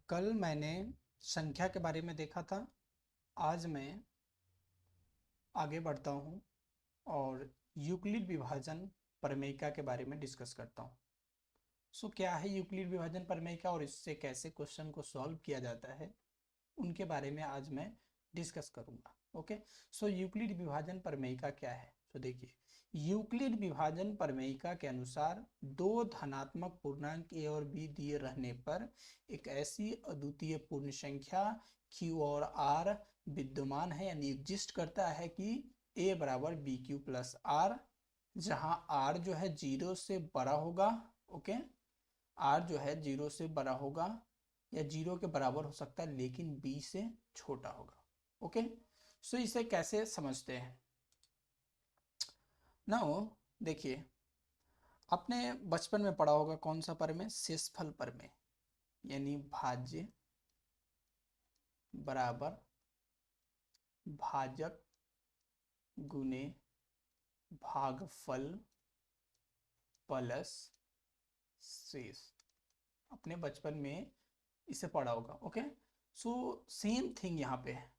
कल मैंने संख्या के बारे में देखा था। आज मैं आगे बढ़ता हूँ और यूक्लिड विभाजन प्रमेयिका के बारे में डिस्कस करता हूँ। क्या है यूक्लिड विभाजन प्रमेयिका और इससे कैसे क्वेश्चन को सॉल्व किया जाता है, उनके बारे में आज मैं डिस्कस करूंगा। ओके। यूक्लिड विभाजन प्रमेयिका क्या है? देखिए, यूक्लिड विभाजन प्रमेयिका के अनुसार दो धनात्मक पूर्णांक ए और बी दिए रहने पर एक ऐसी अद्वितीय पूर्ण संख्या क्यू और आर विद्यमान है, यानी एग्जिस्ट करता है कि ए बराबर बी क्यू प्लस आर, जहां आर जो है जीरो से बड़ा होगा। ओके। आर जो है जीरो से बड़ा होगा या जीरो के बराबर हो सकता है, लेकिन बी से छोटा होगा। ओके। इसे कैसे समझते हैं? नाउ देखिए, आपने बचपन में पढ़ा होगा कौन सा प्रमेय? शेषफल प्रमेय, यानी भाज्य बराबर भाजक गुने भागफल प्लस शेष। अपने बचपन में इसे पढ़ा होगा। ओके। सेम थिंग यहाँ पे है।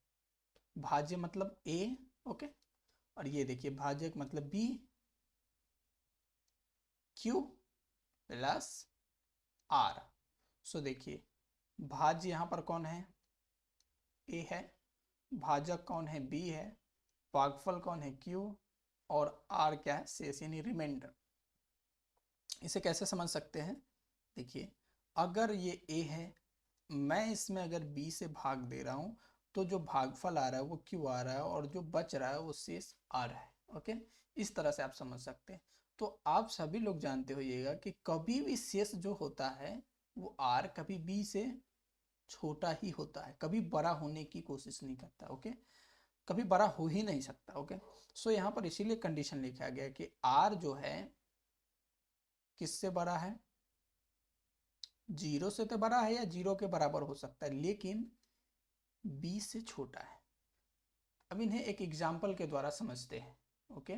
भाज्य मतलब ए, ओके, और ये देखिए भाजक मतलब बी क्यू प्लस आर। देखिए, भाज्य यहाँ पर कौन है? ए है। भाजक कौन है? बी है। भागफल कौन है? क्यू। और आर क्या है? शेष, यानी रिमाइंडर। इसे कैसे समझ सकते हैं? देखिए, अगर ये ए है, मैं इसमें अगर बी से भाग दे रहा हूं, तो जो भागफल आ रहा है वो क्यू आ रहा है और जो बच रहा है वो शेष आ रहा है। ओके। इस तरह से आप समझ सकते हैं। तो आप सभी लोग जानते होइएगा कि कभी भी शेष जो होता है वो आर कभी बी से छोटा ही होता है, कभी बड़ा होने की कोशिश नहीं करता। ओके। कभी बड़ा हो ही नहीं सकता। ओके। यहाँ पर इसीलिए कंडीशन लिखा गया कि आर जो है किससे बड़ा है? जीरो से तो बड़ा है या जीरो के बराबर हो सकता है, लेकिन बी से छोटा है। अब इन्हें एक एग्जाम्पल के द्वारा समझते हैं। ओके।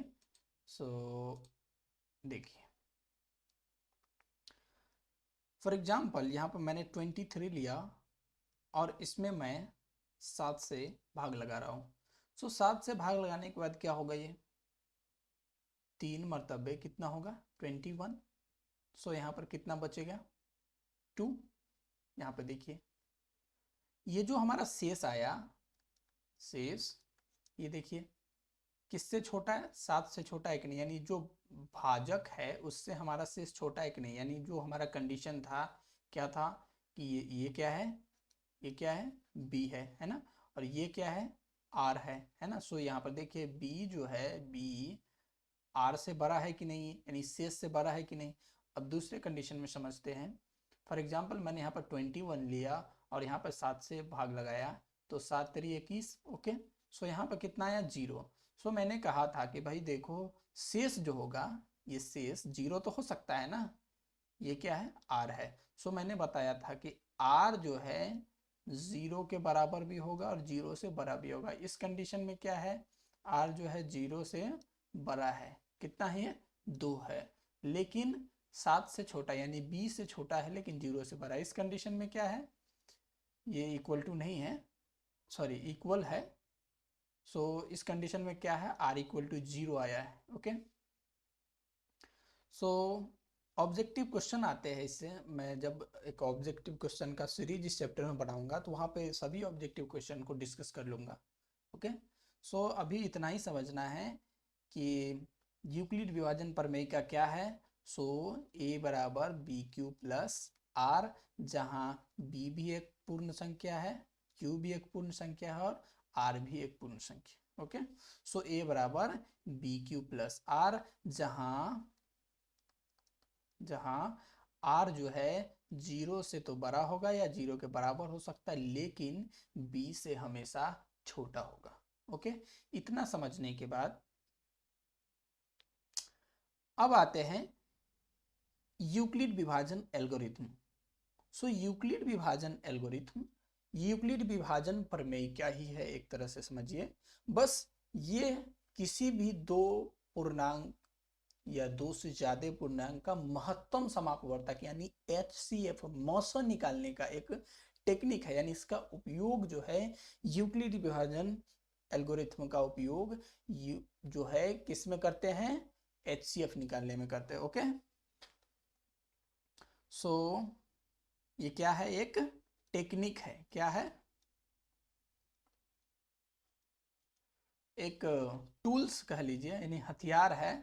देखिए, फॉर एग्जाम्पल यहाँ पर मैंने 23 लिया और इसमें मैं 7 से भाग लगा रहा हूँ। 7 से भाग लगाने के बाद क्या होगा? ये 3 मरतबे कितना होगा? 21। यहाँ पर कितना बचेगा? 2। यहाँ पे देखिए, ये जो हमारा शेष आया, शेष, ये देखिए किससे छोटा है? 7 से छोटा है कि नहीं? यानी जो भाजक है उससे हमारा शेष छोटा है कि नहीं? यानी जो हमारा कंडीशन था, क्या था कि ये क्या है? ये क्या है? बी है ना? और ये क्या है? आर है ना? यहाँ पर देखिए, बी जो है, बी आर से बड़ा है कि नहीं, यानी शेष से बड़ा है कि नहीं। अब दूसरे कंडीशन में समझते हैं। फॉर एग्जाम्पल, मैंने यहाँ पर 21 लिया और यहाँ पर 7 से भाग लगाया, तो 7 तेरी 21। ओके। यहाँ पर कितना आया? 0। मैंने कहा था कि भाई देखो, शेष जो होगा, ये शेष 0 तो हो सकता है ना, ये क्या है? आर है। मैंने बताया था कि आर जो है 0 के बराबर भी होगा और 0 से बड़ा भी होगा। इस कंडीशन में क्या है? आर जो है 0 से बड़ा है। कितना है? 2 है। लेकिन 7 से छोटा, यानी बी से छोटा है लेकिन 0 से बड़ा। इस कंडीशन में क्या है? ये इक्वल टू नहीं है, सॉरी, इक्वल है। इस कंडीशन में क्या है? आर इक्वल टू 0 आया है। ओके। ऑब्जेक्टिव क्वेश्चन आते हैं इससे। मैं जब एक ऑब्जेक्टिव क्वेश्चन का सीरीज इस चैप्टर में बनाऊंगा तो वहाँ पे सभी ऑब्जेक्टिव क्वेश्चन को डिस्कस कर लूँगा। ओके। अभी इतना ही समझना है कि यूक्लिड विभाजन प्रमेय का क्या है। ए बराबर बी क्यू प्लस आर, जहाँ बी भी एक पूर्ण संख्या है, क्यू भी एक पूर्ण संख्या है और आर भी एक पूर्ण संख्या। ओके। ए बराबर बी क्यू प्लस आर, जहां आर जो है 0 से तो बड़ा होगा या 0 के बराबर हो सकता है, लेकिन बी से हमेशा छोटा होगा। ओके। इतना समझने के बाद अब आते हैं यूक्लिड विभाजन एल्गोरिथम। यूक्लिड विभाजन एल्गोरिथम, यूक्लिड विभाजन प्रमेय क्या ही है, एक तरह से समझिए। बस ये किसी भी दो पूर्णांक या दो से ज्यादा पूर्णांक का महत्तम समापवर्तक यानी HCF मौसा निकालने का एक टेक्निक है, यानी इसका उपयोग जो है यूक्लिड विभाजन एल्गोरिथम का उपयोग जो है किस में करते हैं, HCF निकालने में करते हैं। ओके, सो ये क्या है, एक टेक्निक है, क्या है, एक टूल्स कह लीजिए, यानी हथियार है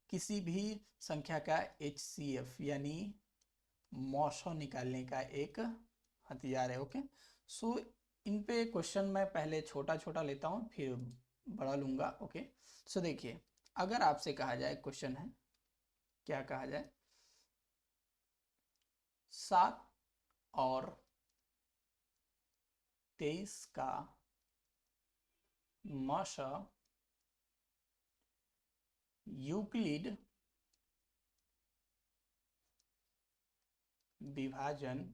किसी भी संख्या का HCF यानी मॉशो निकालने का एक हथियार है। ओके, सो इन पे क्वेश्चन मैं पहले छोटा छोटा लेता हूँ फिर बड़ा लूंगा। ओके, सो देखिए, अगर आपसे कहा जाए, क्वेश्चन है, क्या कहा जाए, 7 और 23 का मॉशो यूक्लिड विभाजन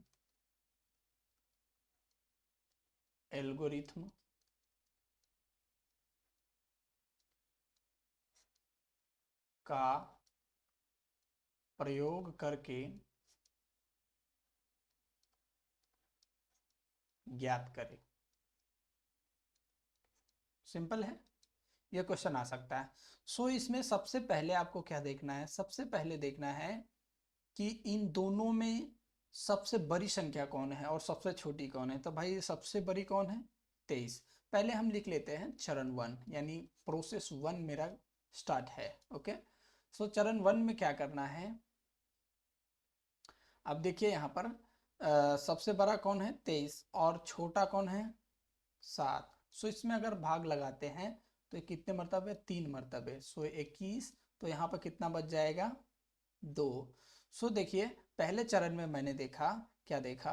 एल्गोरिथम का प्रयोग करके ज्ञात करें। सिंपल है, यह क्वेश्चन आ सकता है। सो इसमें सबसे पहले आपको क्या देखना है, सबसे पहले देखना है कि इन दोनों में सबसे बड़ी संख्या कौन है और सबसे छोटी कौन है। तो भाई सबसे बड़ी कौन है, 23। पहले हम लिख लेते हैं चरण 1, यानी प्रोसेस 1 मेरा स्टार्ट है। ओके, सो चरण 1 में क्या करना है, अब देखिए यहाँ पर सबसे बड़ा कौन है, 23, और छोटा कौन है, 7। सो इसमें अगर भाग लगाते हैं तो ये कितने मरतबे, 3 मरतबे, सो 21। तो यहाँ पर कितना बच जाएगा, 2। सो देखिए पहले चरण में मैंने देखा, क्या देखा,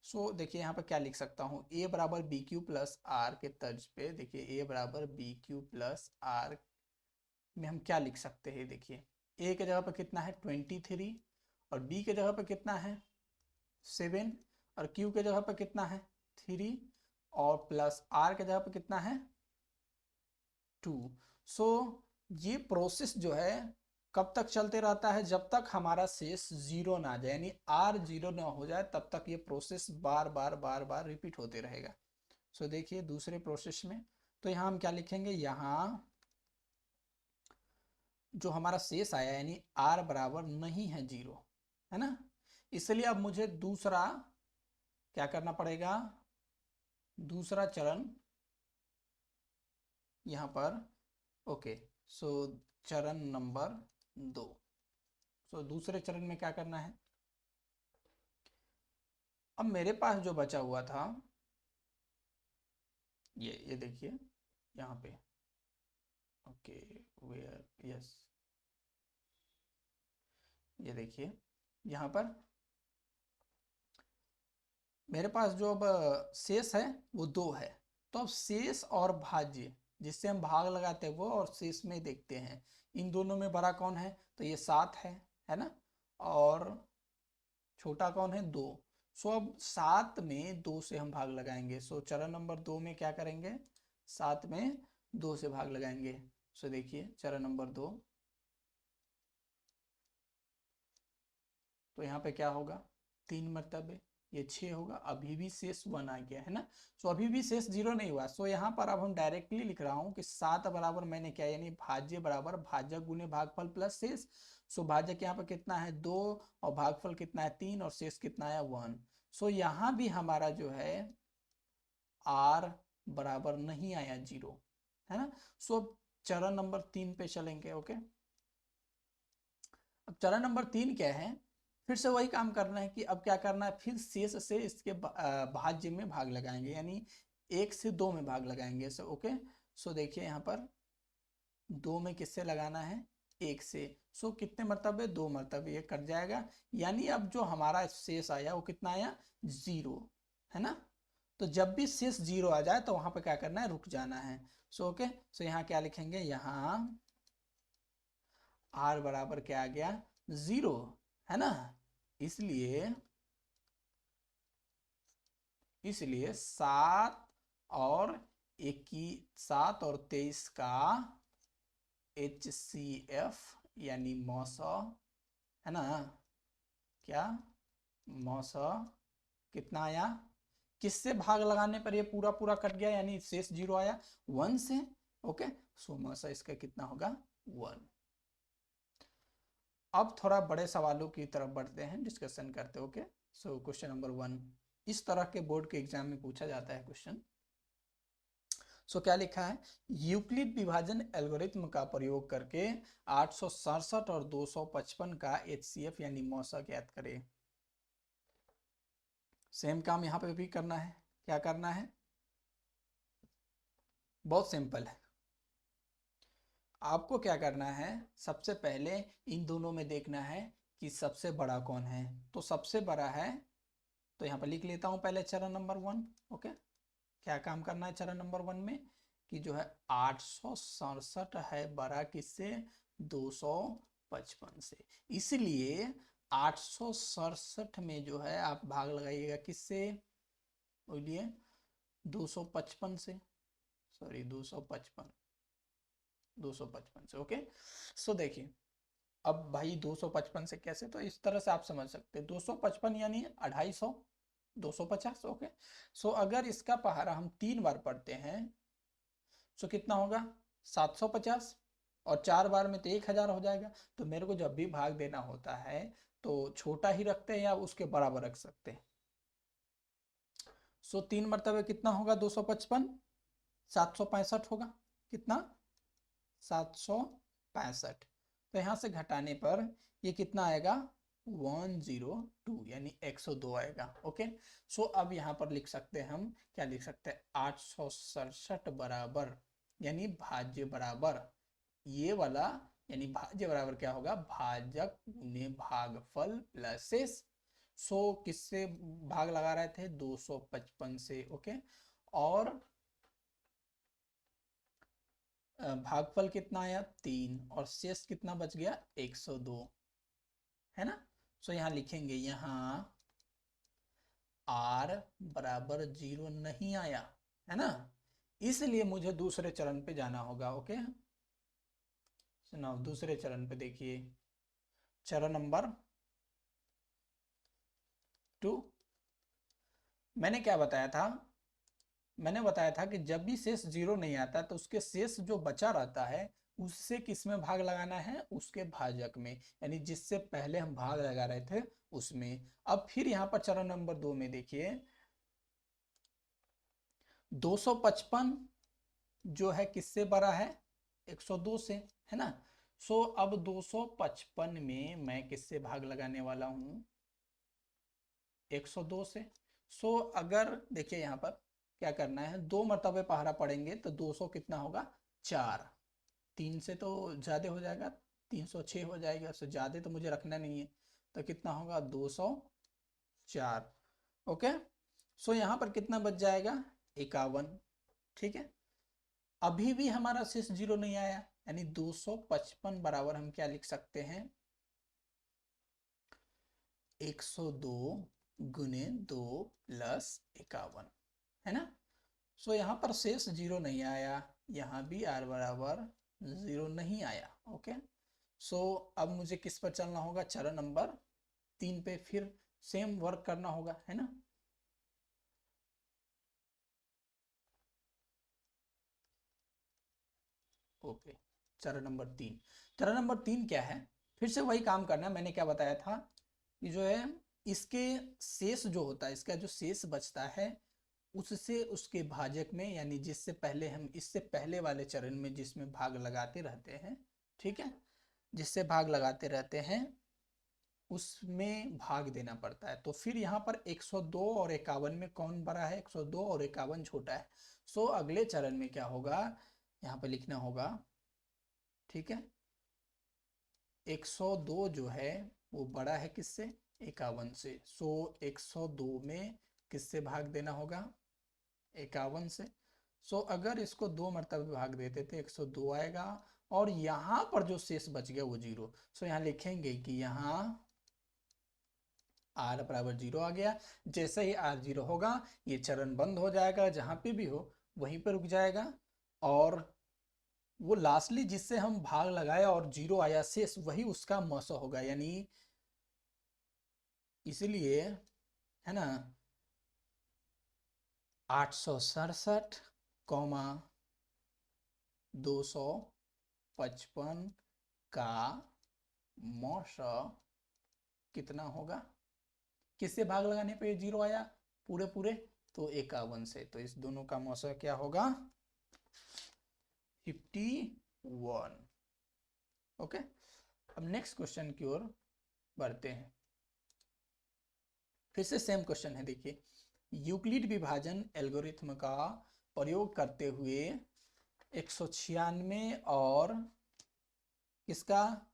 सो देखिए यहाँ पर क्या लिख सकता हूँ, a बराबर बी क्यू प्लस आर के तर्ज पे, देखिए a बराबर बी क्यू प्लस आर में हम क्या लिख सकते हैं, देखिए a के जगह पर कितना है 23 और b के जगह पर कितना है 7 और q के जगह पर कितना है 3 और प्लस r के जगह पर कितना है 2। सो ये प्रोसेस जो है कब तक चलते रहता है, जब तक हमारा शेष 0 ना आ जाए, यानी r 0 ना हो जाए तब तक ये प्रोसेस बार बार बार बार रिपीट होते रहेगा। सो देखिए दूसरे प्रोसेस में, तो यहाँ हम क्या लिखेंगे, यहाँ जो हमारा शेष आया यानी r बराबर नहीं है 0, है ना, इसलिए अब मुझे दूसरा क्या करना पड़ेगा, दूसरा चरण यहाँ पर। ओके, सो चरण नंबर 2। सो दूसरे चरण में क्या करना है, अब मेरे पास जो बचा हुआ था ये देखिए यहाँ पे। ओके, वेयर, यस, ये देखिए यहाँ पर मेरे पास जो अब शेष है वो 2 है। तो अब शेष और भाज्य जिससे हम भाग लगाते हैं वो, और शेष में देखते हैं इन दोनों में बड़ा कौन है, तो ये 7 है ना, और छोटा कौन है 2। सो अब 7 में 2 से हम भाग लगाएंगे। सो चरण नंबर 2 में क्या करेंगे, 7 में 2 से भाग लगाएंगे। सो देखिए चरण नंबर 2, तो यहाँ पे क्या होगा, 3 मरतबे, ये 6 होगा, अभी भी शेष 1 आ गया है ना। सो अभी भी शेष 0 नहीं हुआ। सो यहाँ पर अब हम डायरेक्टली लिख रहा हूँ कि 7 बराबर मैंने क्या, यानी भाज्य बराबर भाजक गुने भागफल प्लस शेष। सो भाजक यहाँ पर कितना है 2 और भागफल कितना है 3 और शेष कितना है 1। सो यहाँ भी हमारा जो है r बराबर नहीं आया 0, है ना। सो अब चरण नंबर 3 पे चलेंगे। ओके, अब चरण नंबर 3 क्या है, फिर से वही काम करना है कि अब क्या करना है, फिर शेष से इसके भाज्य में भाग लगाएंगे, यानी 1 से 2 में भाग लगाएंगे। सो ओके, सो देखिए यहाँ पर 2 में किससे लगाना है, 1 से। सो कितने मरतबे, 2 मरतबे, ये कट जाएगा, यानी अब जो हमारा शेष आया वो कितना आया 0, है ना। तो जब भी शेष 0 आ जाए तो वहां पर क्या करना है, रुक जाना है। सो ओके, सो यहाँ क्या लिखेंगे, यहाँ r बराबर क्या आ गया 0, है ना। इसलिए इसलिए 7 और 23 का HCF यानी मौसा, है ना, क्या, मौसा कितना आया, किससे भाग लगाने पर ये पूरा पूरा कट गया यानी शेष 0 आया, 1 से। ओके, सो मसा इसका कितना होगा 1। अब थोड़ा बड़े सवालों की तरफ बढ़ते हैं, डिस्कशन करते हैं। ओके, सो क्वेश्चन नंबर 1 इस तरह के बोर्ड के एग्जाम में पूछा जाता है क्वेश्चन। सो क्या लिखा है, यूक्लिड विभाजन एल्गोरिथम का प्रयोग करके 867 और 255 का एचसीएफ यानी मौसा ज्ञात करें। सेम काम यहाँ पे भी करना है। क्या करना है, बहुत सिंपल है। आपको क्या करना है, सबसे पहले इन दोनों में देखना है कि सबसे बड़ा कौन है। तो सबसे बड़ा है, तो यहाँ पर लिख लेता हूँ पहले चरण नंबर 1। ओके, क्या काम करना है चरण नंबर 1 में कि जो है 867 है बड़ा किससे, 255 से। इसलिए 867 में जो है आप भाग लगाइएगा किससे, बोलिए 255 से, सॉरी 255 से। ओके, सो देखिए अब भाई 255 से कैसे, तो इस तरह से आप समझ सकते हैं 255 यानी 250, 250। ओके, सो अगर इसका पहाड़ा हम 3 बार पढ़ते हैं तो कितना होगा 750, और 4 बार में तो 1000 हो जाएगा। तो मेरे को जब भी भाग देना होता है तो छोटा ही रखते हैं या उसके बराबर रख सकते हैं। सो 3 मरतबे कितना होगा 255, 765 होगा, कितना 765। तो यहाँ से घटाने पर ये कितना आएगा 102 यानी 102 आएगा। ओके, सो अब यहाँ पर लिख सकते हैं हम, क्या लिख सकते हैं 867 बराबर यानी भाज्य बराबर ये वाला, यानी भाज्य बराबर क्या होगा, भाजक गुने भागफल प्लस शेष। सो किससे भाग लगा रहे थे 255 से। ओके, और भागफल कितना आया 3 और शेष कितना बच गया 102, है ना। सो यहाँ लिखेंगे, यहाँ r बराबर 0 नहीं आया, है ना, इसलिए मुझे दूसरे चरण पे जाना होगा। ओके, सुनाओ दूसरे चरण पे देखिए, चरण नंबर 2। मैंने क्या बताया था, मैंने बताया था कि जब भी शेष 0 नहीं आता तो उसके शेष जो बचा रहता है उससे किस में भाग लगाना है, उसके भाजक में, यानी जिससे पहले हम भाग लगा रहे थे उसमें। अब फिर यहाँ पर चरण नंबर 2 में देखिए 255 जो है किससे बड़ा है 102 से, है ना। सो अब 255 में मैं किससे भाग लगाने वाला हूं 102 से। सो अगर देखिए यहाँ पर क्या करना है, 2 मरतबे पहाड़ा पड़ेंगे तो 200 कितना होगा 4, 3 से तो ज़्यादा हो जाएगा 306 हो जाएगा। सो ज़्यादा तो मुझे रखना नहीं है, तो कितना होगा 204। ओके, सो यहाँ पर कितना बच जाएगा 51। ठीक है, अभी भी हमारा शेष 0 नहीं आया, यानी 255 बराबर हम क्या लिख सकते हैं 102 गुने 2 प्लस 51, है ना। सो यहाँ पर शेष 0 नहीं आया, यहाँ भी r बराबर 0 नहीं आया। ओके, सो अब मुझे किस पर चलना होगा, चरण नंबर 3 पे फिर सेम वर्क करना होगा, है ना। ओके, चरण नंबर 3, चरण नंबर 3 क्या है, फिर से वही काम करना है। मैंने क्या बताया था कि जो है इसके शेष जो होता है, इसका जो शेष बचता है उससे उसके भाजक में, यानी जिससे पहले हम इससे पहले वाले चरण में जिसमें भाग लगाते रहते हैं, ठीक है, जिससे भाग लगाते रहते हैं उसमें भाग देना पड़ता है। तो फिर यहाँ पर 102 और 51 में कौन बड़ा है, 102 और 51 छोटा है। सो अगले चरण में क्या होगा, यहाँ पे लिखना होगा, ठीक है, 102 जो है वो बड़ा है किससे 51 से। सो 102 में किससे भाग देना होगा 51 से। सो अगर इसको 2 मरतबे भाग देते थे 102 आएगा, और यहाँ पर जो शेष बच गया वो 0। सो यहाँ लिखेंगे कि यहाँ r बराबर 0 आ गया। जैसे ही r 0 होगा ये चरण बंद हो जाएगा, जहाँ पे भी हो वहीं पर रुक जाएगा, और वो लास्टली जिससे हम भाग लगाए और 0 आया शेष वही उसका मौसा होगा। यानी इसलिए, है ना, 867, 255 का मौसा कितना होगा? किससे भाग लगाने पे जीरो आया? पूरे पूरे, तो 51 से, तो इस दोनों का मौसा क्या होगा? 51। ओके, अब नेक्स्ट क्वेश्चन की ओर बढ़ते हैं। फिर से सेम क्वेश्चन है, देखिए। यूक्लिड विभाजन एल्गोरिथ्म का प्रयोग करते हुए 196 और किसका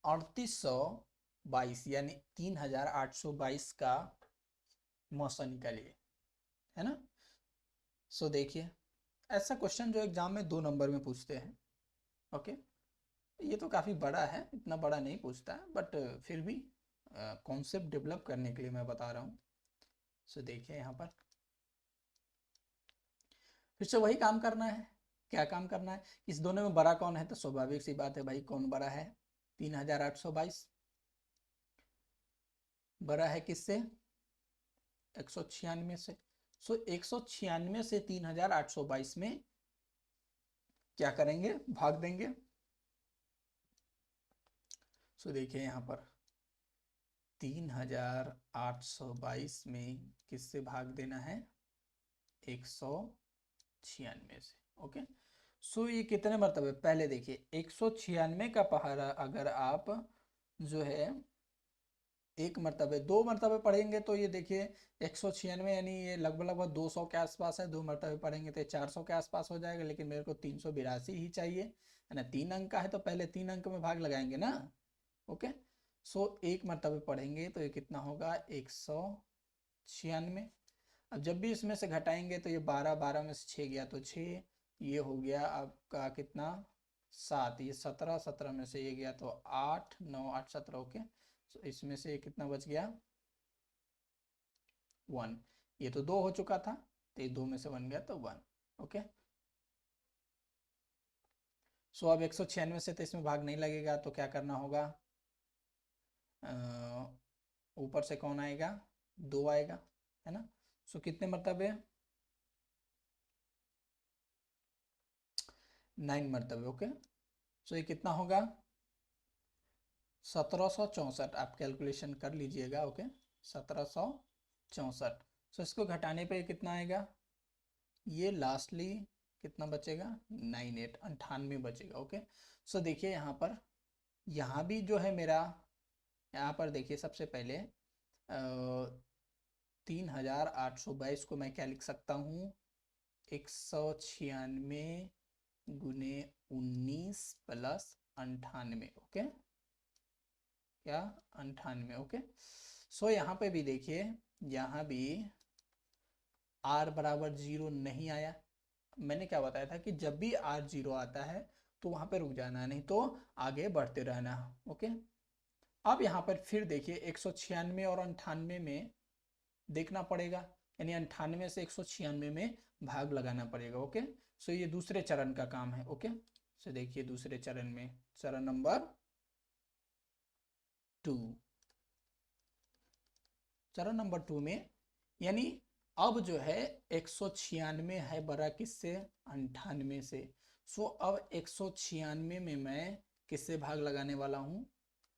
3822 यानी 3822 का मौसा निकालिए, है ना। सो देखिए, ऐसा क्वेश्चन जो एग्जाम में 2 नंबर में पूछते हैं। ओके, ये तो काफ़ी बड़ा है, इतना बड़ा नहीं पूछता है, बट फिर भी कॉन्सेप्ट डेवलप करने के लिए मैं बता रहा हूँ। सो देखिए यहाँ पर फिर से वही काम करना है। क्या काम करना है? इस दोनों में बड़ा कौन है? तो स्वाभाविक सी बात है भाई, कौन बड़ा है? 3822 बड़ा है किससे? 196 से। सो 196 से 3822 में क्या करेंगे? भाग देंगे। सो देखिए यहाँ पर 3822 में किससे भाग देना है? 196 से। ओके, सो ये कितने मरतबे? पहले देखिए 196 का पहाड़ा अगर आप जो है एक मरतबे 2 मरतबे पढ़ेंगे तो ये देखिए 196 यानी ये लगभग लगभग 200 के आसपास है। 2 मरतबे पढ़ेंगे तो 400 के आसपास हो जाएगा, लेकिन मेरे को 382 ही चाहिए, है ना। 3 अंक का है तो पहले 3 अंक में भाग लगाएंगे ना। ओके, सो एक मरतबे पढ़ेंगे तो ये कितना होगा? 196। अब जब भी इसमें से घटाएंगे तो ये 12, 12 में से 6 गया तो 6, ये हो गया आपका कितना? 7, ये 17, 17 में से ये गया तो 8, 9, 8, 17। ओके, तो इसमें से कितना बच गया? 1। ये तो 2 हो चुका था, तो ये 2 में से 1 गया तो 1। ओके, सो अब 196 से तो इसमें भाग नहीं लगेगा, तो क्या करना होगा? ऊपर से कौन आएगा? 2 आएगा, है ना। सो कितने मरतबे? 9 मरतबे। ओके, सो ये कितना होगा? 1764। आप कैलकुलेशन कर लीजिएगा। ओके, 1764। सो इसको घटाने पे कितना आएगा? ये लास्टली कितना बचेगा? 98, 98 बचेगा। ओके, सो देखिए यहाँ पर, यहाँ भी जो है मेरा, यहाँ पर देखिए सबसे पहले 3822 को मैं क्या लिख सकता हूँ? 196 गुने 19 प्लस 98। ओके, क्या? 98। ओके, सो यहाँ पे भी देखिए, यहाँ भी r बराबर 0 नहीं आया। मैंने क्या बताया था कि जब भी r 0 आता है तो वहाँ पे रुक जाना, नहीं तो आगे बढ़ते रहना। ओके, अब यहाँ पर फिर देखिए 196 और 98 में देखना पड़ेगा, यानी 98 से 196 में भाग लगाना पड़ेगा। ओके, सो ये दूसरे चरण का काम है। ओके, सो देखिए दूसरे चरण में, चरण नंबर 2, चरण नंबर 2 में, यानी अब जो है 196 है बड़ा किससे? 98 से। सो अब 196 में मैं किससे भाग लगाने वाला हूँ?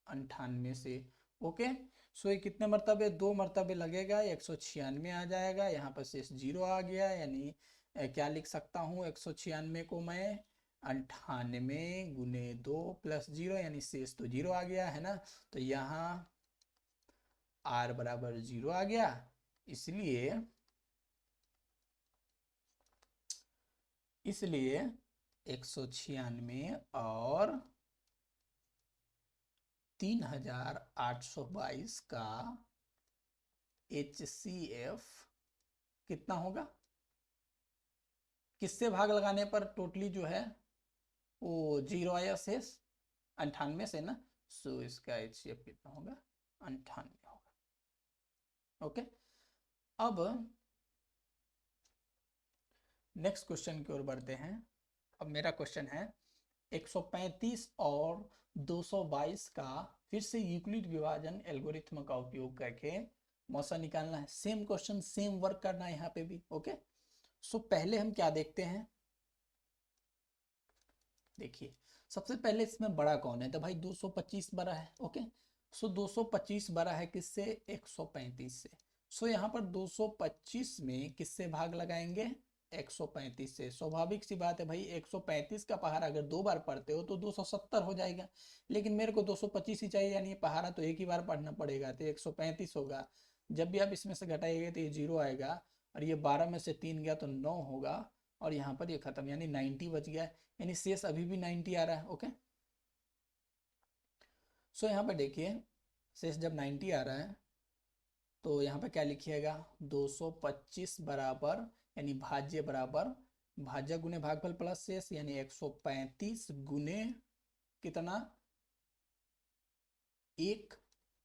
98 से। ओके, सो ये कितने मरतबे? 2 मरतबे लगेगा, 196 आ जाएगा, यहाँ पर शेष 0 आ गया, यानी क्या लिख सकता हूँ? 196 को मैं 98 गुने 2 प्लस 0, यानी शेष तो 0 आ गया, है ना। तो यहाँ r बराबर 0 आ गया, इसलिए 196 और 3822 का HCF कितना होगा? किससे भाग लगाने पर टोटली जो है वो 0 आया शेष? 98 से ना। सो इसका HCF कितना होगा? 98 होगा। ओके, अब नेक्स्ट क्वेश्चन की ओर बढ़ते हैं। अब मेरा क्वेश्चन है 135 और 222 का फिर से यूक्लिड विभाजन एल्गोरिथ्म का उपयोग करके मौसा निकालना है। सेम क्वेश्चन, सेम वर्क करना है यहाँ पे भी। ओके, सो पहले हम क्या देखते हैं, देखिए सबसे पहले इसमें बड़ा कौन है, तो भाई 225 बड़ा है। ओके, सो 225 बड़ा है किससे, 135 से। सो यहाँ पर 225 में किससे भाग लगाएंगे, 135 से। स्वाभाविक सी बात है भाई, 135 का पहाड़ा अगर 2 बार पढ़ते हो तो 270 हो जाएगा, लेकिन मेरे को 225 ही चाहिए, यानी पहाड़ा तो एक ही बार पढ़ना पड़ेगा, तो 135 होगा। जब भी आप इसमें से घटाइएगा तो ये 0 आएगा, और ये 12 में से 3 गया तो 9 होगा, और यहाँ पर ये खत्म, यानी 90 बच गया, यानी शेष अभी भी 90 आ रहा है। ओके, सो यहाँ पर देखिए शेष जब 90 आ रहा है तो यहाँ पर क्या लिखिएगा, 225 बराबर, यानी भाज्य बराबर भाज्य गुने भागफल प्लस शेष, यानी 135 गुने कितना, 1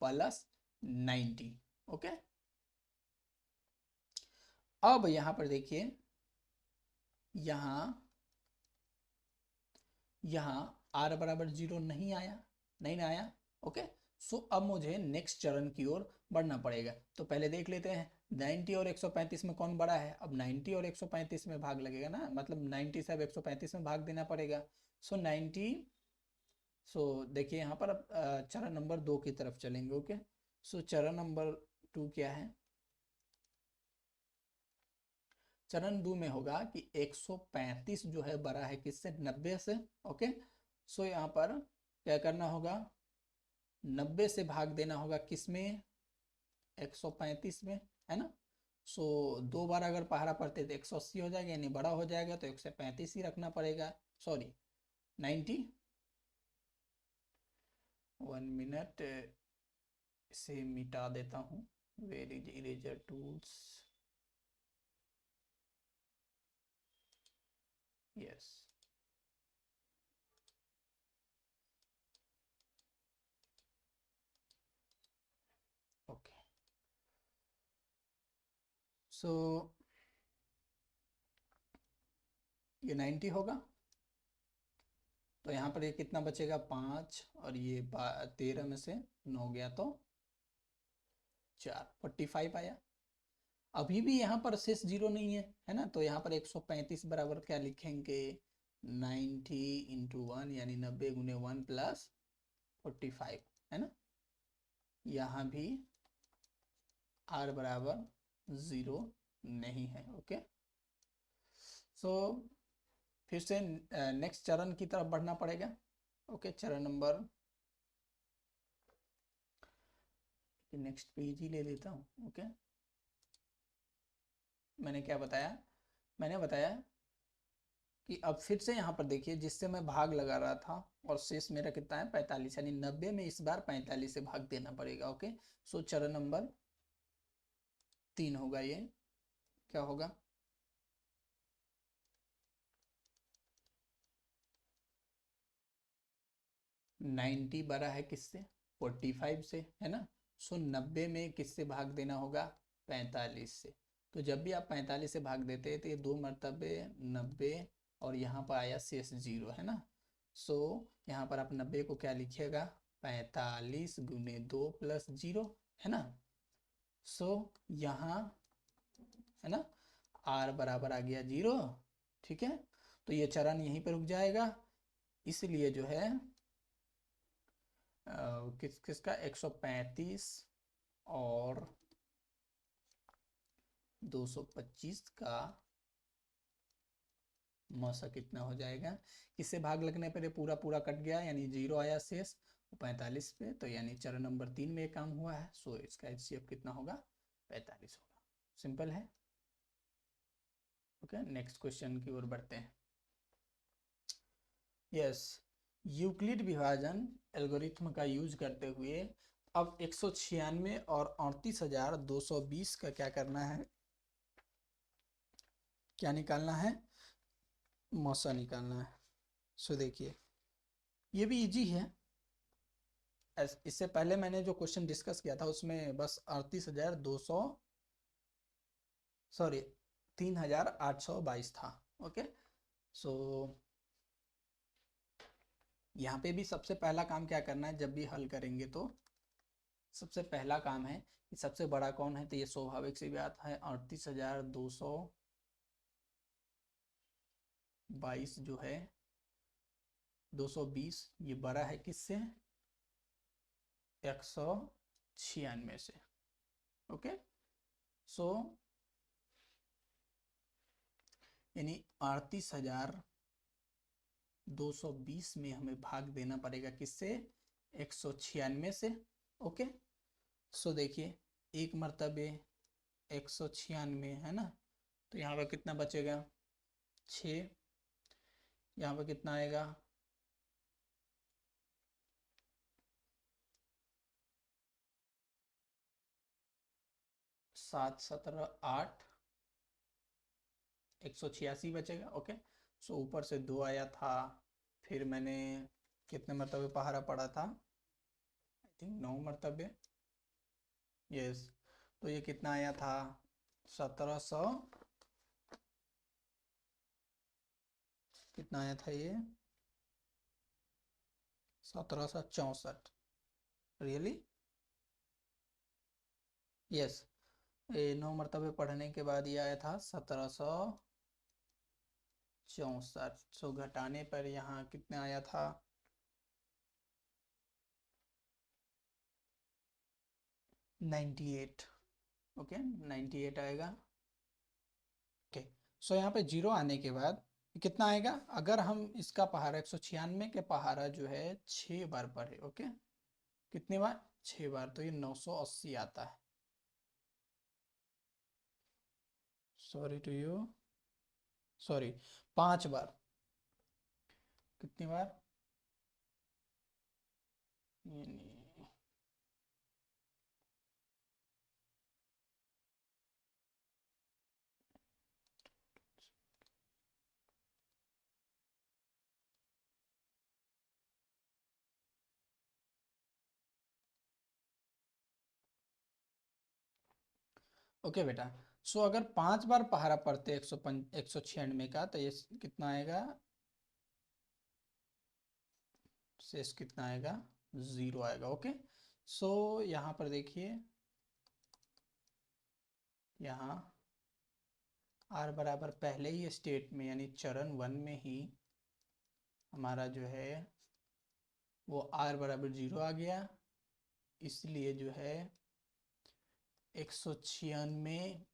प्लस 90। ओके, अब यहाँ पर देखिए, यहाँ यहाँ r बराबर 0 नहीं आया, नहीं ना आया। ओके, सो अब मुझे नेक्स्ट चरण की ओर बढ़ना पड़ेगा, तो पहले देख लेते हैं 90 और 135 में कौन बड़ा है। अब 90 और 135 में भाग लगेगा ना, मतलब 90 से अब 135 में भाग देना पड़ेगा। सो 90, सो देखिए यहाँ पर अब चरण नंबर 2 की तरफ चलेंगे। ओके, सो चरण नंबर 2 क्या है, चरण 2 में होगा कि 135 जो है बड़ा है किससे, 90 से। ओके, सो यहाँ पर क्या करना होगा, 90 से भाग देना होगा किसमें, 135 में, है ना। सो 2 बार अगर पहाड़ा पड़ते तो 180 हो जाएगा, यानी बड़ा हो जाएगा, तो 135 ही रखना पड़ेगा, सॉरी 90। 1 मिनट, इसे मिटा देता हूँ, where is eraser tools, yes. Okay, so ये 90 होगा, तो यहाँ पर ये कितना बचेगा, 5, और ये 13 में से 9 गया तो 4, 45 आया। अभी भी यहाँ पर शेष 0 नहीं है ना, तो यहाँ पर 135 बराबर क्या लिखेंगे, 90 इंटू 1, यानी 90 गुने 1 प्लस 45, है ना। यहाँ भी r बराबर 0 नहीं है। ओके, सो फिर से नेक्स्ट चरण की तरफ बढ़ना पड़ेगा। ओके, चरण नंबर, नेक्स्ट पेज ही ले लेता हूँ। ओके, मैंने क्या बताया, मैंने बताया कि अब फिर से यहाँ पर देखिए, जिससे मैं भाग लगा रहा था और शेष मेरा कितना है, 45, यानी 90 में इस बार 45 से भाग देना पड़ेगा। ओके, सो चरण नंबर 3 होगा, ये क्या होगा, नाइन्टी बड़ा है किससे, 45 से, है ना। सो 90 में किससे भाग देना होगा, 45 से। तो जब भी आप 45 से भाग देते हैं तो ये 2 मरतबे 90, और यहाँ पर आया शेष 0, है ना। सो यहाँ पर आप 90 को क्या लिखिएगा, 45 गुने 2 प्लस 0, है ना। सो यहाँ, है ना, r बराबर आ गया 0। ठीक है, तो ये चरण यहीं पर रुक जाएगा, इसलिए जो है किसका 135 और 225 का मौसा कितना हो जाएगा, किससे भाग लगने पर ये पूरा पूरा कट गया, यानी 0 आया शेष 45 पे, तो यानी चरण नंबर 3 में काम हुआ है। सो इसका HCF कितना होगा, 45 होगा। सिंपल है। ओके, नेक्स्ट क्वेश्चन की ओर बढ़ते हैं। यस, यूक्लिड विभाजन एल्गोरिथ्म का यूज करते हुए अब 196 और 38,220 का क्या करना है, क्या निकालना है, मौसा निकालना है। सो देखिए ये भी इजी है, इससे पहले मैंने जो क्वेश्चन डिस्कस किया था उसमें बस 38,200, सॉरी 3,822 था। ओके, सो यहाँ पे भी सबसे पहला काम क्या करना है, जब भी हल करेंगे तो सबसे पहला काम है कि सबसे बड़ा कौन है, तो ये स्वाभाविक सी बात है 38,200 22 जो है 220 ये बड़ा है किससे, 196 से। ओके, सो यानी 38,220 में हमें भाग देना पड़ेगा किससे, 196 से। ओके, सो देखिए एक मर्तबे 196 है ना, तो यहाँ पर कितना बचेगा 6, यहाँ पर कितना आएगा 7 17 8, 186 बचेगा। ओके, सो ऊपर से 2 आया था, फिर मैंने कितने मरतबे पहाड़ा पड़ा था, आई थिंक 9 मरतबे, यस। तो ये कितना आया था 1700, कितना आया था ये 1764, रियली, यस। ये 9 मरतबे पढ़ने के बाद ये आया था 1764। सो घटाने पर यहाँ कितना आया था 98। ओके, 98 आएगा। ओके, सो यहाँ पे 0 आने के बाद कितना आएगा, अगर हम इसका पहाड़ा 196 के पहाड़ा जो है 6 बार पढ़े, ओके, कितने बार 6 बार, तो ये 980 आता है। सॉरी टू यू, सॉरी 5 बार, कितनी बार, ये नहीं, ओके बेटा। सो अगर 5 बार पहाड़ा पढ़ते 196 का, तो ये कितना आएगा, शेष कितना आएगा 0 आएगा। ओके, सो यहाँ पर देखिए, यहाँ r बराबर पहले ही स्टेट में यानी चरण 1 में ही हमारा जो है वो r बराबर 0 आ गया, इसलिए जो है 196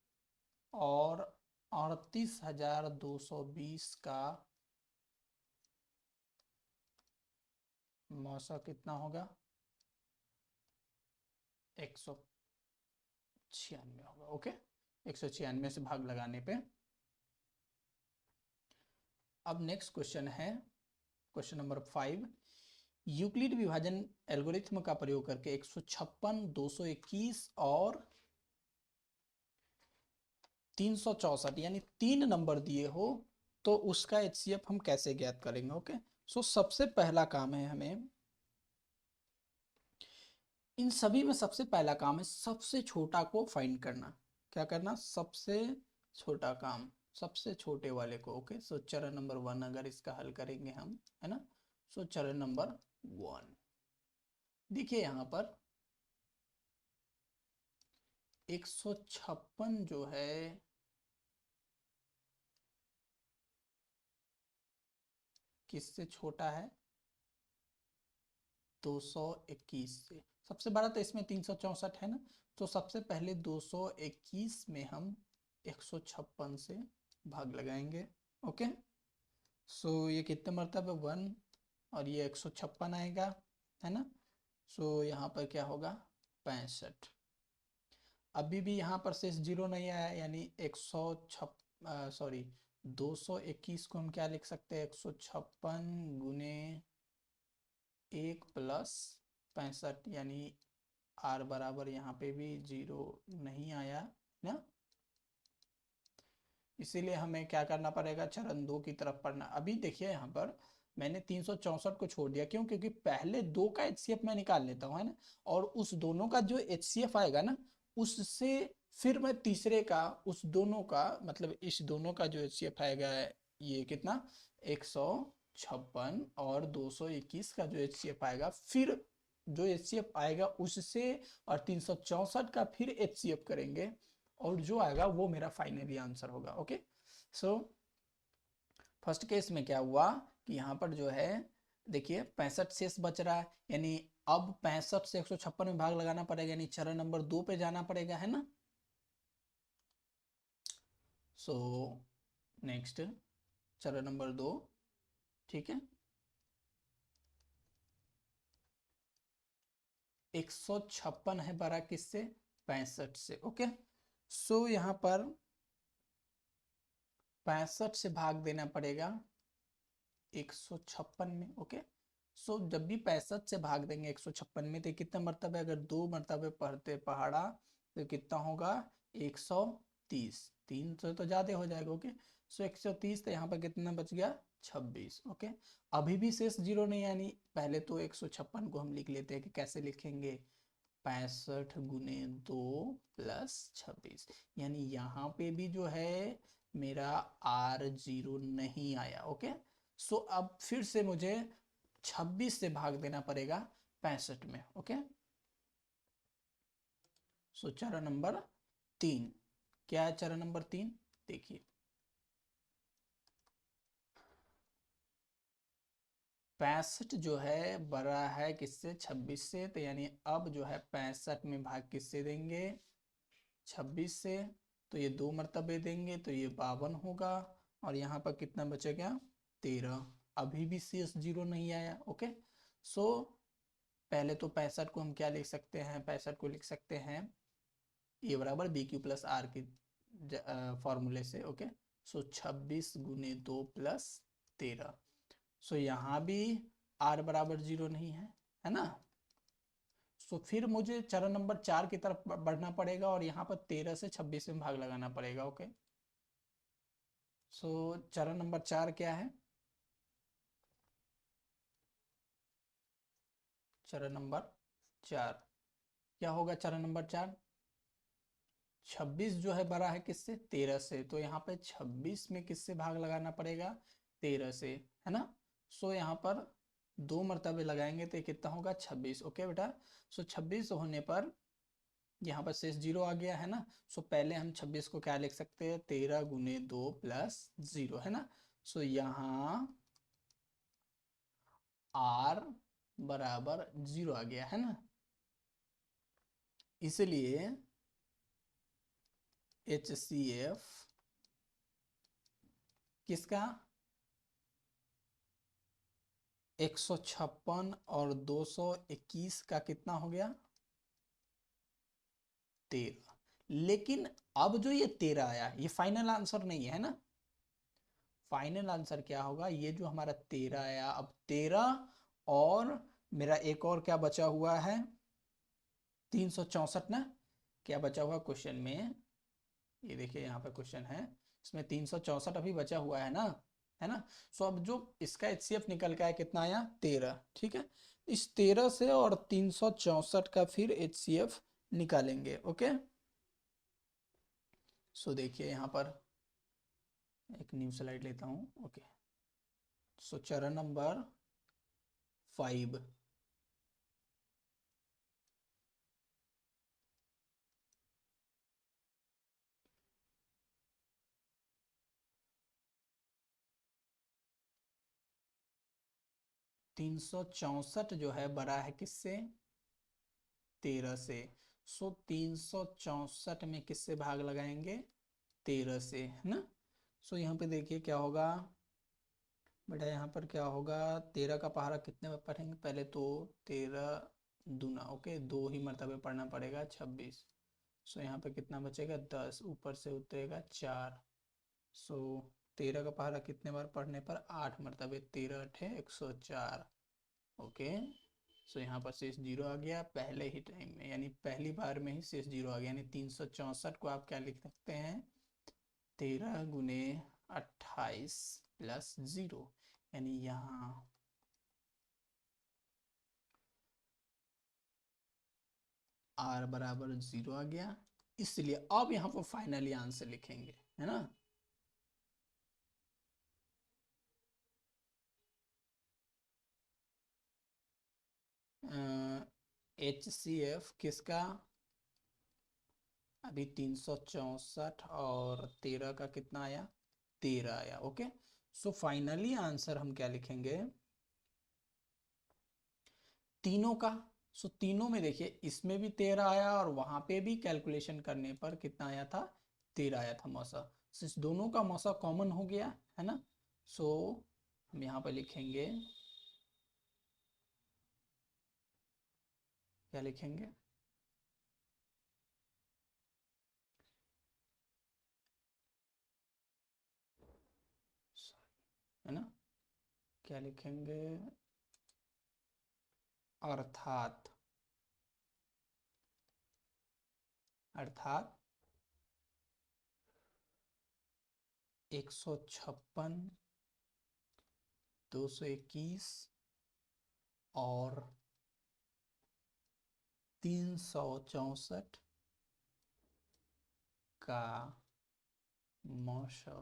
और 38,220 का मौसा कितना होगा 196 होगा। ओके, 196 से भाग लगाने पे। अब नेक्स्ट क्वेश्चन है क्वेश्चन नंबर 5। यूक्लिड विभाजन एल्गोरिथ्म का प्रयोग करके 156, 221 और 364 यानी 3 नंबर दिए हो, तो उसका HCF हम कैसे ज्ञात करेंगे। ओके, सो सबसे पहला काम है हमें, इन सभी में सबसे पहला काम है सबसे छोटा को फाइंड करना। क्या करना, सबसे छोटा काम, सबसे छोटे वाले को। ओके, सो चरण नंबर 1 अगर इसका हल करेंगे हम, है ना, सो चरण नंबर 1 देखिए यहाँ पर 156 जो है किससे छोटा है, 221 से। सबसे बड़ा तो इसमें 364 है ना, तो सबसे पहले 221 में हम 156 से भाग लगाएंगे। ओके, सो ये कितने मरतबे 1 और ये 156 आएगा, है ना, सो यहाँ पर क्या होगा 65। अभी भी यहाँ पर शेष 0 नहीं आया, यानी 221 को हम क्या लिख सकते हैं, 156 गुने 1 प्लस 65, यानी r बराबर यहाँ पे भी 0 नहीं आया ना, इसीलिए हमें क्या करना पड़ेगा, चरण 2 की तरफ पढ़ना। अभी देखिए यहाँ पर मैंने 364 को छोड़ दिया, क्यों, क्योंकि पहले 2 का HCF मैं निकाल लेता हूँ, है ना, और उस दोनों का जो HCF आएगा ना, उससे फिर मैं तीसरे का, उस दोनों का मतलब इस दोनों का जो HCF आएगा, ये कितना 156 और 221 का जो HCF आएगा, फिर जो HCF आएगा उससे और 364 का फिर HCF करेंगे, और जो आएगा वो मेरा फाइनली आंसर होगा। ओके, सो फर्स्ट केस में क्या हुआ कि यहाँ पर जो है देखिए 65 शेष बच रहा है, यानी अब 65 से 156 में भाग लगाना पड़ेगा, यानी चरण नंबर 2 पे जाना पड़ेगा, है ना। सो नेक्स्ट चरण नंबर 2, ठीक है। 156 है बड़ा किससे, 65 से, ओके। सो यहाँ पर 65 से भाग देना पड़ेगा 156 में, ओके। सो जब भी 65 से भाग देंगे 156 में तो कितना मरतबे, अगर 2 मरतबे पढ़ते पहाड़ा तो कितना होगा 130, 3 से तो ज्यादा हो जाएगा, ओके। सो 130, तो यहाँ पर कितना बच गया 26, ओके। अभी भी शेष जीरो नहीं, यानी पहले तो 156 को हम लिख लेते हैं कि कैसे लिखेंगे, 65 गुने 2 प्लस 26, यानी यहाँ पे भी जो है मेरा R0 नहीं आया, ओके। सो अब फिर से मुझे 26 से भाग देना पड़ेगा 65 में, ओके। सो चरण नंबर 3, क्या है चरण नंबर 3, देखिए 65 जो है बड़ा है किससे, 26 से, तो यानी अब जो है 65 में भाग किससे देंगे, 26 से, तो ये 2 मरतबे देंगे तो ये 52 होगा, और यहाँ पर कितना बचेगा 13, अभी भी शेष जीरो नहीं आया, ओके। सो पहले तो 65 को हम क्या लिख सकते हैं, 65 को लिख सकते हैं ये बराबर बी क्यू प्लस आर की फॉर्मूले से, ओके। सो 26 गुने 2 प्लस 13, सो यहाँ भी आर बराबर 0 नहीं है ना। सो फिर मुझे चरण नंबर 4 की तरफ बढ़ना पड़ेगा, और यहाँ पर 13 से 26 में भाग लगाना पड़ेगा, ओके। सो चरण नंबर 4 क्या है, चरण नंबर 4 क्या होगा, चरण नंबर 4, 26 जो है बड़ा है किससे, 13 से, तो यहाँ पे 26 में किससे भाग लगाना पड़ेगा, 13 से, है ना। सो यहाँ पर 2 मरतबे लगाएंगे तो कितना होगा 26, ओके बेटा। सो 26 होने पर यहाँ पर शेष जीरो आ गया, है ना। सो पहले हम 26 को क्या लिख सकते हैं, 13 गुने 2 प्लस 0, है ना। सो यहाँ R बराबर 0 आ गया, है ना। इसलिए HCF किसका 156 और 221 का कितना हो गया 13, लेकिन अब जो ये 13 आया ये फाइनल आंसर नहीं है ना। फाइनल आंसर क्या होगा, ये जो हमारा 13 आया, अब 13 और मेरा एक और क्या बचा हुआ है 364 ना, क्या बचा हुआ क्वेश्चन में, ये देखिए यहाँ पे क्वेश्चन है, इसमें 364 अभी बचा हुआ है ना, है ना। सो अब जो इसका HCF निकल के आया कितना आया 13, ठीक है। इस 13 से और 364 का फिर HCF निकालेंगे, ओके। सो देखिए यहाँ पर एक न्यू स्लाइड लेता हूँ, ओके। सो चरण नंबर 5, 364 जो है बड़ा है किससे 13 से। सो 364 में किससे भाग लगाएंगे 13 से, है ना। सो यहाँ पे देखिए क्या होगा बेटा, यहाँ पर क्या होगा 13 का पहाड़ा कितने में पढ़ेंगे, पहले तो 13 दूना, ओके, 2 ही मरतबे पढ़ना पड़ेगा 26। सो यहाँ पे कितना बचेगा 10, ऊपर से उतरेगा 4। सो 13 का पहाड़ा कितने बार पढ़ने पर 8 मरतबे, 13 अठे 104, ओके। सो यहाँ पर शेष जीरो आ गया पहले ही टाइम में, यानी पहली बार में ही शेष जीरो आ गया, यानी 364 को आप क्या लिख सकते हैं 13 गुने 28 प्लस 0, यानी यहाँ R बराबर 0 आ गया। इसलिए अब यहाँ पर फाइनली आंसर लिखेंगे, है ना। HCF किसका अभी 364 और 13 का कितना आया 13 आया, ओके। सो फाइनली आंसर हम क्या लिखेंगे, तीनों का। सो तीनों में देखिए, इसमें भी 13 आया और वहां पे भी कैलकुलेशन करने पर कितना आया था, 13 आया था मौसा। सो इस दोनों का मौसा कॉमन हो गया है ना। सो हम यहाँ पर लिखेंगे, क्या लिखेंगे, है ना, क्या लिखेंगे, अर्थात, अर्थात 156, 221 और 364 का मौसा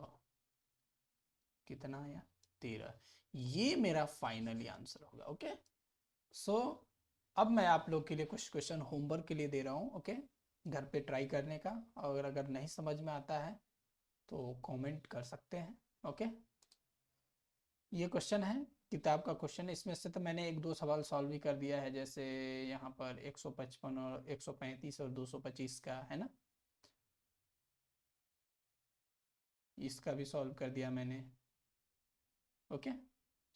कितना आया, 13। ये मेरा फाइनली आंसर होगा। ओके। सो अब मैं आप लोग के लिए कुछ क्वेश्चन होमवर्क के लिए दे रहा हूँ। ओके, घर पे ट्राई करने का, और अगर नहीं समझ में आता है तो कमेंट कर सकते हैं। ओके, ये क्वेश्चन है, किताब का क्वेश्चन है। इसमें से तो मैंने एक दो सवाल सॉल्व भी कर दिया है, जैसे यहाँ पर 155 और 135 और 225 का है ना, इसका भी सॉल्व कर दिया मैंने। ओके।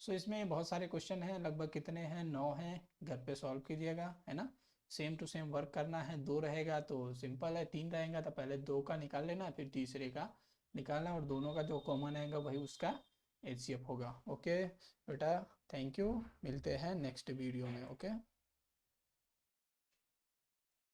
सो इसमें बहुत सारे क्वेश्चन हैं, लगभग कितने हैं, 9 हैं। घर पे सॉल्व कीजिएगा, है ना। सेम टू सेम वर्क करना है। दो रहेगा तो सिंपल है, तीन रहेगा तो पहले दो का निकाल लेना, फिर तीसरे का निकालना, और दोनों का जो कॉमन आएगा वही उसका एचसीएफ होगा। ओके बेटा, थैंक यू, मिलते हैं नेक्स्ट वीडियो में। ओके।